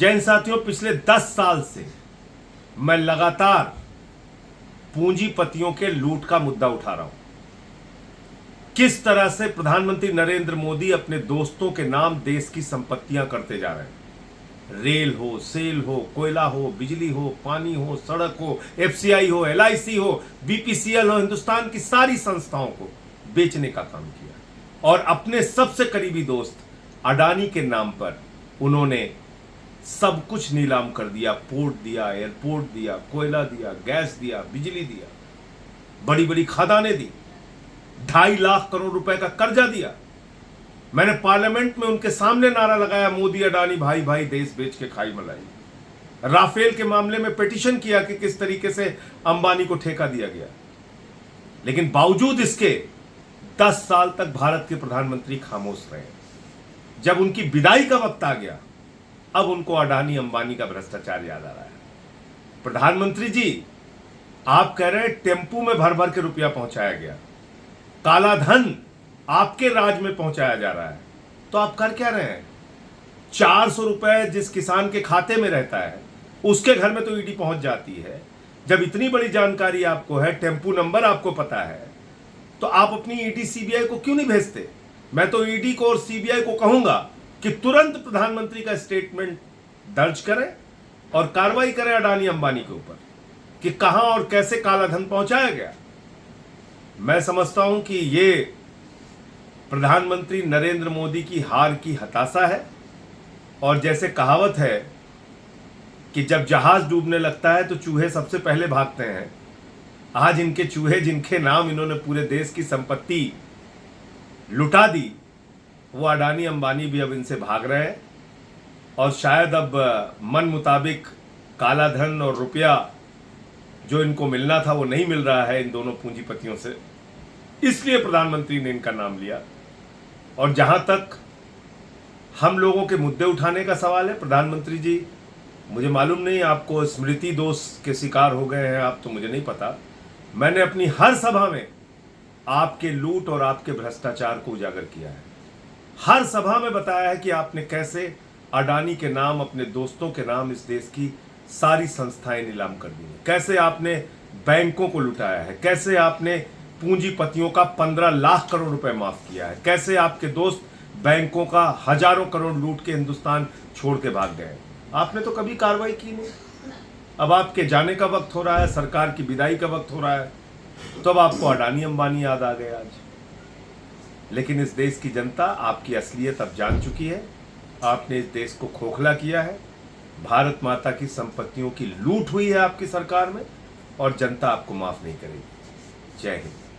जैन साथियों, पिछले 10 साल से मैं लगातार पूंजीपतियों के लूट का मुद्दा उठा रहा हूं। किस तरह से प्रधानमंत्री नरेंद्र मोदी अपने दोस्तों के नाम देश की संपत्तियां करते जा रहे हैं। रेल हो, सेल हो, कोयला हो, बिजली हो, पानी हो, सड़क हो, एफसीआई हो, एलआईसी हो, बीपीसीएल हो, हिंदुस्तान की सारी संस्थाओं को बेचने का काम किया और अपने सबसे करीबी दोस्त अडानी के नाम पर उन्होंने सब कुछ नीलाम कर दिया। पोर्ट दिया, एयरपोर्ट दिया, कोयला दिया, गैस दिया, बिजली दिया, बड़ी बड़ी खदानें दी, 2.5 लाख करोड़ रुपए का कर्जा दिया। मैंने पार्लियामेंट में उनके सामने नारा लगाया, मोदी अडानी भाई भाई देश बेच के खाई मलाई। राफेल के मामले में पिटीशन किया कि किस तरीके से अंबानी को ठेका दिया गया, लेकिन बावजूद इसके 10 साल तक भारत के प्रधानमंत्री खामोश रहे। जब उनकी विदाई का वक्त आ गया, अब उनको अडानी अंबानी का भ्रष्टाचार याद आ रहा है। प्रधानमंत्री जी, आप कह रहे हैं टेम्पू में भर भर के रुपया पहुंचाया गया, काला धन आपके राज में पहुंचाया जा रहा है, तो आप कर क्या रहे हैं? 400 रुपए जिस किसान के खाते में रहता है उसके घर में तो ईडी पहुंच जाती है। जब इतनी बड़ी जानकारी आपको है, टेम्पू नंबर आपको पता है, तो आप अपनी ईडी सीबीआई को क्यों नहीं भेजते? मैं तो ईडी को और सीबीआई को कहूंगा कि तुरंत प्रधानमंत्री का स्टेटमेंट दर्ज करें और कार्रवाई करें अडानी अंबानी के ऊपर कि कहां और कैसे काला धन पहुंचाया गया। मैं समझता हूं कि ये प्रधानमंत्री नरेंद्र मोदी की हार की हताशा है। और जैसे कहावत है कि जब जहाज डूबने लगता है तो चूहे सबसे पहले भागते हैं, आज इनके चूहे जिनके नाम इन्होंने पूरे देश की संपत्ति लुटा दी, वो अडानी अंबानी भी अब इनसे भाग रहे हैं और शायद अब मन मुताबिक काला धन और रुपया जो इनको मिलना था वो नहीं मिल रहा है इन दोनों पूंजीपतियों से, इसलिए प्रधानमंत्री ने इनका नाम लिया। और जहां तक हम लोगों के मुद्दे उठाने का सवाल है, प्रधानमंत्री जी, मुझे मालूम नहीं आपको स्मृति दोष के शिकार हो गए हैं आप, तो मुझे नहीं पता। मैंने अपनी हर सभा में आपके लूट और आपके भ्रष्टाचार को उजागर किया है। हर सभा में बताया है कि आपने कैसे अडानी के नाम, अपने दोस्तों के नाम इस देश की सारी संस्थाएं नीलाम कर दी, कैसे आपने बैंकों को लुटाया है, कैसे आपने पूंजीपतियों का 15 लाख करोड़ रुपए माफ किया है, कैसे आपके दोस्त बैंकों का हजारों करोड़ लूट के हिंदुस्तान छोड़ के भाग गए। आपने तो कभी कार्रवाई की नहीं। अब आपके जाने का वक्त हो रहा है, सरकार की विदाई का वक्त हो रहा है, तो अब आपको अडानी अंबानी याद आ गए आज। लेकिन इस देश की जनता आपकी असलियत अब जान चुकी है। आपने इस देश को खोखला किया है। भारत माता की संपत्तियों की लूट हुई है आपकी सरकार में और जनता आपको माफ नहीं करेगी। जय हिंद।